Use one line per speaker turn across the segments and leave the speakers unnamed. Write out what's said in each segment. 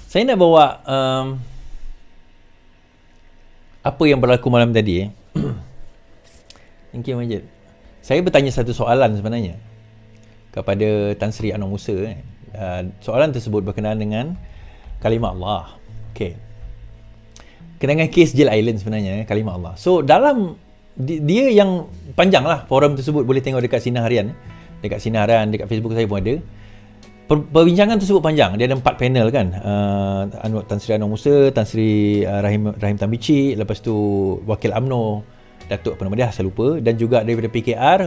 Saya nak bawa apa yang berlaku malam tadi. Thank you, Majid. Saya bertanya satu soalan sebenarnya kepada Tan Sri Anwar Musa. Soalan tersebut berkenaan dengan kalimah Allah. Okay. Kenangan kes Jill Island sebenarnya, kalimah Allah. So dalam dia yang panjang lah, forum tersebut boleh tengok dekat Sinar Harian. Dekat Sinar Harian, dekat Facebook saya pun ada. Perbincangan tersebut panjang. Dia ada 4 panel kan. Tan Sri Anwar Musa, Tan Sri Rahim Tambici, lepas tu Wakil UMNO Datuk apa nama dia, saya lupa, dan juga daripada PKR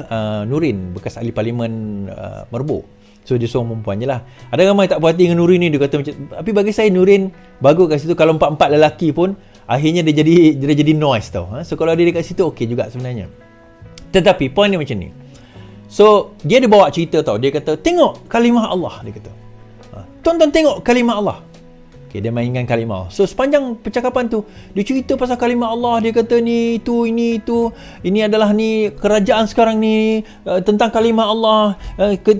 Nurin, bekas ahli parlimen Merbuk. So dia seorang perempuan je lah. Ada ramai tak puas hati dengan Nurin ni, dia kata macam, tapi bagi saya Nurin bagus kat situ. Kalau 4-4 lelaki pun akhirnya dia jadi noise tau. So kalau dia dekat situ okey juga sebenarnya. Tetapi point dia macam ni. So dia ada bawa cerita tau. Dia kata tengok kalimah Allah, dia kata. Tonton tengok kalimah Allah. Okay, dia mainkan kalimah. So sepanjang percakapan tu dia cerita pasal kalimah Allah. Dia kata ni itu, ini itu, ini adalah ni kerajaan sekarang ni, tentang kalimah Allah,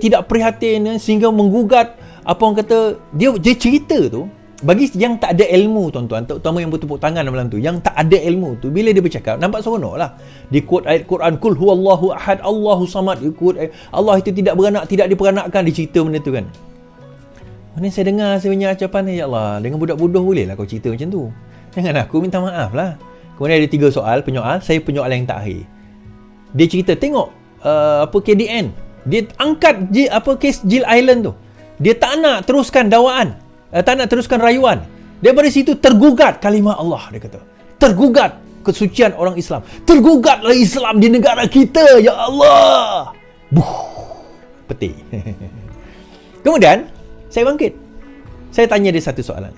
tidak prihatin sehingga menggugat apa orang kata. Dia cerita tu bagi yang tak ada ilmu, tuan-tuan, terutama yang bertepuk tangan malam tu, yang tak ada ilmu tu, bila dia bercakap nampak seronok lah. Dia quote ayat Quran, kul huwallahu ahad Allahu samad. Dia quote Allah itu tidak beranak, tidak diperanakkan. Dia cerita benda tu kan. Mana saya dengar, saya punya ucapan, ya Allah, dengan budak bodoh boleh lah kau cerita macam tu. Jangan aku minta maaf lah. Kemudian ada 3 soal, penyoal. Saya penyoal yang terakhir. Dia cerita, tengok KDN. Dia angkat kes Jill Island tu. Dia tak nak teruskan dakwaan, tak nak teruskan rayuan. Daripada situ tergugat kalimah Allah, dia kata. Tergugat kesucian orang Islam. Tergugatlah Islam di negara kita, ya Allah. Peti. Kemudian saya bangkit. Saya tanya dia satu soalan.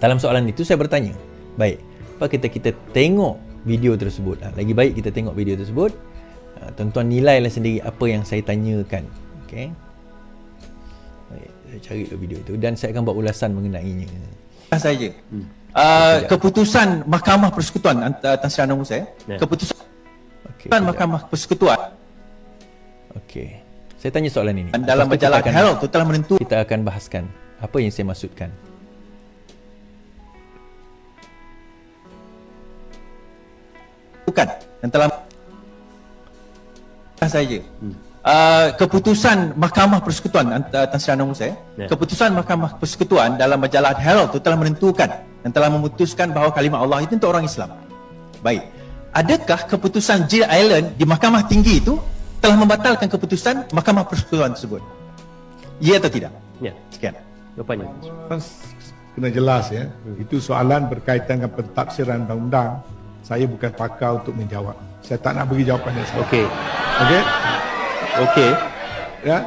Dalam soalan itu saya bertanya, baik, apa kita tengok video tersebut. Lagi baik kita tengok video tersebut. Tuan-tuan nilailah sendiri apa yang saya tanyakan. Okey. Baik, saya cari video itu dan saya akan buat ulasan mengenainya.
Saja. Keputusan Mahkamah Persekutuan Tan Sri Anwar Musa, keputusan Mahkamah Persekutuan.
Okey. Saya tanya soalan ini.
Dalam majalah Herald itu telah menentukan.
Kita akan bahaskan apa yang saya maksudkan.
Bukan. Dan telah saja. Keputusan Mahkamah Persekutuan Tan Sri Anwar Musa, keputusan Mahkamah Persekutuan dalam majalah Herald itu telah menentukan dan telah memutuskan bahawa kalimah Allah itu untuk orang Islam. Baik. Adakah keputusan Jill Island di Mahkamah Tinggi itu telah membatalkan keputusan Mahkamah Persekutuan tersebut? Ya atau tidak?
Ya.
Sekian.
Jawapannya.
Kena jelas ya. Itu soalan berkaitan dengan pentafsiran undang-undang. Saya bukan pakar untuk menjawab. Saya tak nak bagi jawapan yang salah.
Okey.
Okey?
Okey.
Ya.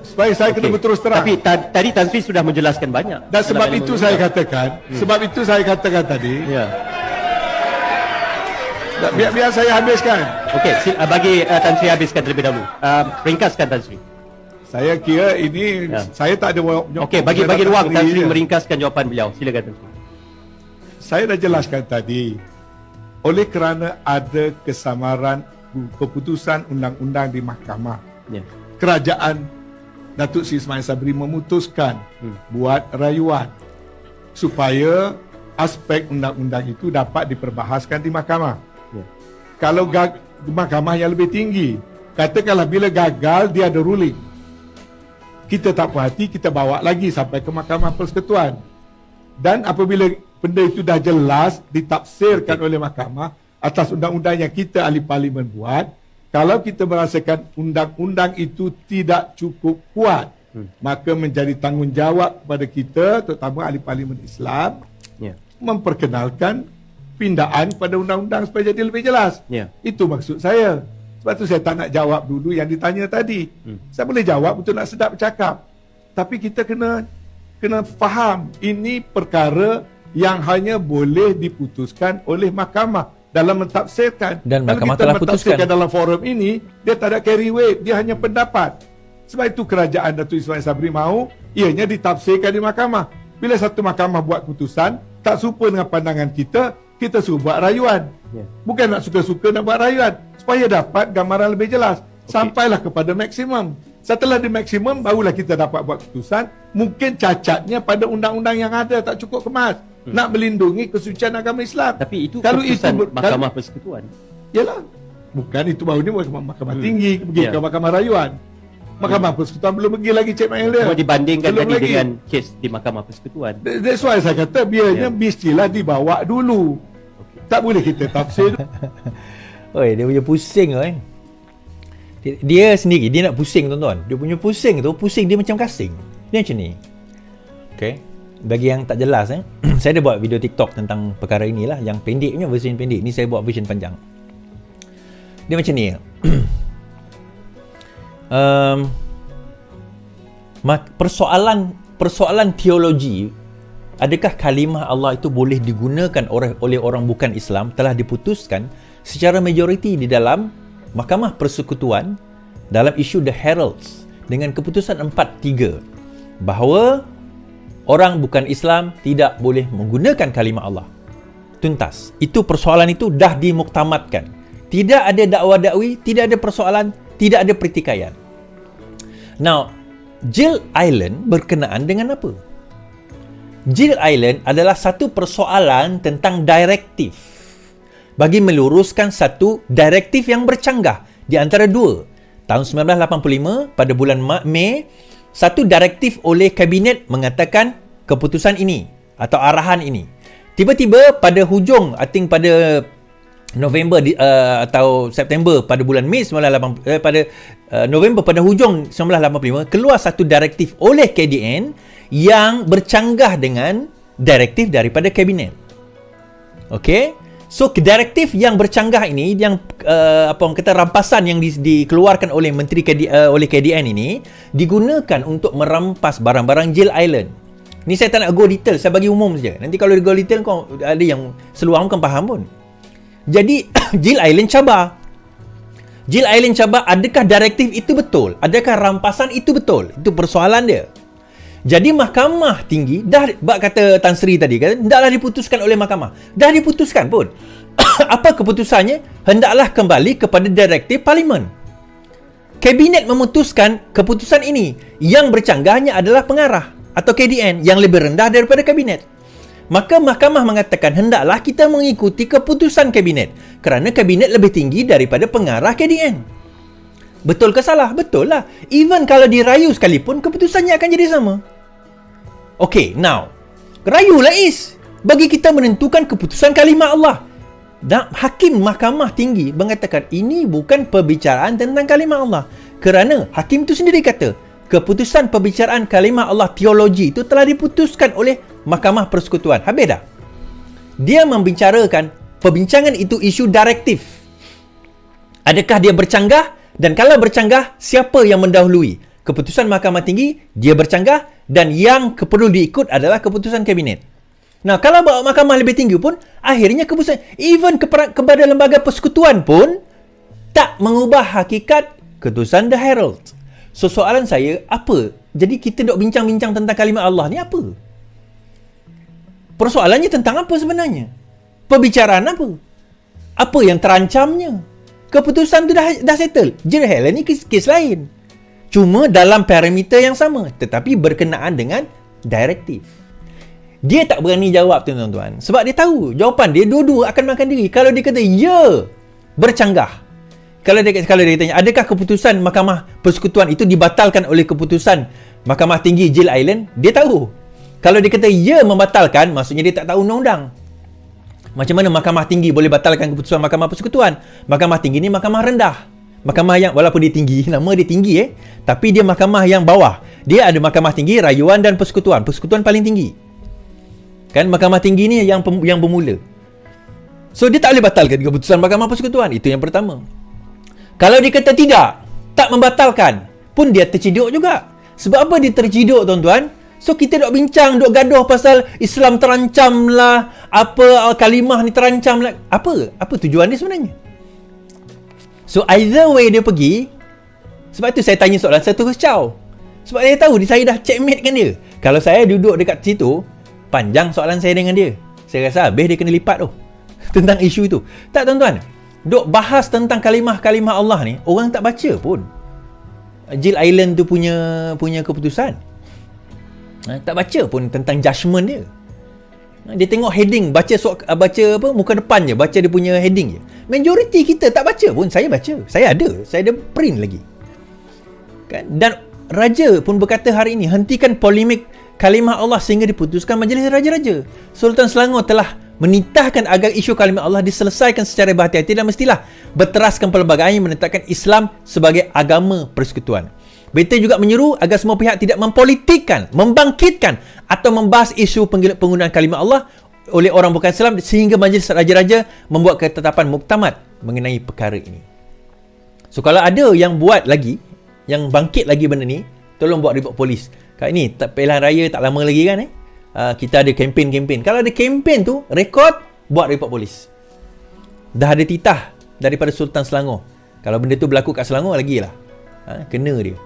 Supaya saya kena berterus terang.
Tapi tadi Tan Sri sudah menjelaskan banyak.
Dan sebab itu saya katakan, tadi.
Ya.
Biar saya habiskan.
Okey, bagi Tan Sri habiskan terlebih dahulu. Ringkaskan Tan Sri.
Saya kira ini saya tak ada
okey, bagi ruang Tan Sri meringkaskan jawapan beliau. Silakan Tan Sri.
Saya dah jelaskan tadi. Oleh kerana ada kesamaran keputusan undang-undang di mahkamah. Ya. Kerajaan Datuk Seri Ismail Sabri memutuskan buat rayuan supaya aspek undang-undang itu dapat diperbahaskan di mahkamah. Ya. Kalau mahkamah yang lebih tinggi, katakanlah bila gagal dia ada ruling, kita tak puas hati, kita bawa lagi sampai ke Mahkamah Persekutuan. Dan apabila benda itu dah jelas ditafsirkan oleh mahkamah atas undang-undang yang kita ahli parlimen buat, kalau kita merasakan undang-undang itu tidak cukup kuat, maka menjadi tanggungjawab kepada kita, terutama ahli parlimen Islam, memperkenalkan pindaan pada undang-undang supaya jadi lebih jelas. Itu maksud saya. Sebab tu saya tak nak jawab dulu yang ditanya tadi. Saya boleh jawab untuk nak sedap bercakap. Tapi kita kena faham ini perkara yang hanya boleh diputuskan oleh mahkamah dalam mentafsirkan.
Dan mahkamah
telah
putuskan. Kalau kita mentafsirkan
dalam forum ini, dia tak ada carry weight, dia hanya pendapat. Sebab itu kerajaan Datuk Ismail Sabri mahu ianya ditafsirkan di mahkamah. Bila satu mahkamah buat keputusan tak serupa dengan pandangan kita suruh buat rayuan. Bukan nak suka-suka nak buat rayuan supaya dapat gambaran lebih jelas. Sampailah kepada maksimum. Setelah di maksimum, barulah kita dapat buat keputusan. Mungkin cacatnya pada undang-undang yang ada tak cukup kemas. Nak melindungi kesucian agama Islam.
Tapi itu
kalau
keputusan
itu
Mahkamah Persekutuan.
Yalah. Bukan itu baru ni Mahkamah Tinggi, pergi ke Mahkamah Rayuan. Mahkamah Persekutuan belum pergi lagi check and balance.
Cuma dibandingkan
Belum
tadi
lagi.
dengan kes di Mahkamah Persekutuan.
That's why saya kata biarnya mestilah dibawa dulu. Tak boleh kita tafsir.
Oi, dia punya pusing oi. Dia sendiri dia nak pusing tuan-tuan. Dia punya pusing tu, pusing dia macam kasing. Dia macam ni. Okey. Bagi yang tak jelas saya ada buat video TikTok tentang perkara inilah, yang pendeknya, versi pendek. Ni saya buat version panjang. Dia macam ni. Persoalan teologi, adakah kalimah Allah itu boleh digunakan oleh orang bukan Islam, telah diputuskan secara majoriti di dalam Mahkamah Persekutuan dalam isu The Heralds dengan keputusan 4-3 bahawa orang bukan Islam tidak boleh menggunakan kalimah Allah. Tuntas. Itu persoalan itu dah dimuktamadkan. Tidak ada dakwa-dakwi, tidak ada persoalan, tidak ada pertikaian. Now, Gill Island berkenaan dengan apa? Gill Island adalah satu persoalan tentang direktif bagi meluruskan satu direktif yang bercanggah di antara dua. Tahun 1985 pada bulan Mei, satu direktif oleh kabinet mengatakan keputusan ini atau arahan ini. Tiba-tiba pada hujung, I think pada November atau September pada bulan Mei 1985, pada November pada hujung 1985 keluar satu direktif oleh KDN yang bercanggah dengan direktif daripada kabinet. Okey. So direktif yang bercanggah ini, yang apa orang kata rampasan yang dikeluarkan oleh menteri oleh KDN ini digunakan untuk merampas barang-barang Gill Island. Ni saya tak nak go detail, saya bagi umum saja. Nanti kalau go detail kau ada yang seluar bukan faham pun. Jadi Gill Island cabar. Gill Island cabar, adakah direktif itu betul? Adakah rampasan itu betul? Itu persoalan dia. Jadi Mahkamah Tinggi dah, kata Tan Sri tadi kan, hendaklah diputuskan oleh mahkamah. Dah diputuskan pun. Apa keputusannya? Hendaklah kembali kepada direktif parlimen. Kabinet memutuskan keputusan ini. Yang bercanggahnya adalah pengarah atau KDN yang lebih rendah daripada kabinet. Maka mahkamah mengatakan hendaklah kita mengikuti keputusan kabinet kerana kabinet lebih tinggi daripada pengarah KDN. Betul ke salah? Betul lah. Even kalau dirayu sekalipun, keputusannya akan jadi sama. Okay, now. Rayulah Is. Bagi kita menentukan keputusan kalimah Allah. Dan Hakim Mahkamah Tinggi mengatakan ini bukan perbicaraan tentang kalimah Allah. Kerana Hakim itu sendiri kata, keputusan perbicaraan kalimah Allah teologi itu telah diputuskan oleh Mahkamah Persekutuan. Habis dah. Dia membicarakan perbincangan itu isu direktif. Adakah dia bercanggah? Dan kalau bercanggah, siapa yang mendahului? Keputusan Mahkamah Tinggi, dia bercanggah, dan yang perlu diikut adalah keputusan kabinet. Nah, kalau bawa mahkamah lebih tinggi pun, akhirnya keputusan, even kepada lembaga persekutuan pun, tak mengubah hakikat keputusan The Herald. So, soalan saya, apa? Jadi kita dok bincang-bincang tentang kalimah Allah ni apa? Persoalannya tentang apa sebenarnya? Perbicaraan apa? Apa yang terancamnya? Keputusan tu dah settle. Gill Island ni kes lain. Cuma dalam parameter yang sama, tetapi berkenaan dengan direktif. Dia tak berani jawab tu tuan-tuan. Sebab dia tahu jawapan dia dua-dua akan makan diri. Kalau dia kata ya, bercanggah. Kalau dia tanya, adakah keputusan Mahkamah Persekutuan itu dibatalkan oleh keputusan Mahkamah Tinggi Gill Island? Dia tahu. Kalau dia kata ya membatalkan, maksudnya dia tak tahu undang-undang. Macam mana Mahkamah Tinggi boleh batalkan keputusan Mahkamah Persekutuan? Mahkamah Tinggi ni mahkamah rendah. Mahkamah yang walaupun dia tinggi, nama dia tinggi tapi dia mahkamah yang bawah. Dia ada Mahkamah Tinggi, Rayuan dan Persekutuan. Persekutuan paling tinggi. Kan Mahkamah Tinggi ni yang bermula. So dia tak boleh batalkan keputusan Mahkamah Persekutuan. Itu yang pertama. Kalau dia kata tidak, tak membatalkan, pun dia terciduk juga. Sebab apa dia terciduk tuan-tuan? So kita dok bincang, dok gaduh pasal Islam terancam lah, apa kalimah ni terancam lah. Apa tujuan dia sebenarnya? So either way dia pergi. Sebab tu saya tanya soalan, saya terus caw. Sebab saya tahu saya dah checkmate kan dia. Kalau saya duduk dekat situ, panjang soalan saya dengan dia. Saya rasa habis dia kena lipat tu tentang isu itu. Tak tuan-tuan, dok bahas tentang kalimah-kalimah Allah ni, orang tak baca pun. Jill Island tu punya keputusan. Tak baca pun tentang judgement dia. Dia tengok heading, baca apa muka depan je, baca dia punya heading je. Majoriti kita tak baca pun. Saya baca. Saya ada print lagi. Kan? Dan raja pun berkata hari ini, hentikan polemik kalimah Allah sehingga diputuskan majlis raja-raja. Sultan Selangor telah menitahkan agar isu kalimah Allah diselesaikan secara berhati-hati dan mestilah berteraskan pelbagai yang menetapkan Islam sebagai agama persekutuan. Berita juga menyeru agar semua pihak tidak mempolitikkan, membangkitkan atau membahas isu penggunaan kalimah Allah oleh orang bukan Islam sehingga majlis raja-raja membuat ketetapan muktamad mengenai perkara ini. So kalau ada yang buat lagi, yang bangkit lagi benda ni, tolong buat report polis. Kat ni pilihan raya tak lama lagi kan kita ada kempen. Kalau ada kempen tu, rekod, buat report polis. Dah ada titah daripada Sultan Selangor. Kalau benda tu berlaku kat Selangor, lagilah kena dia.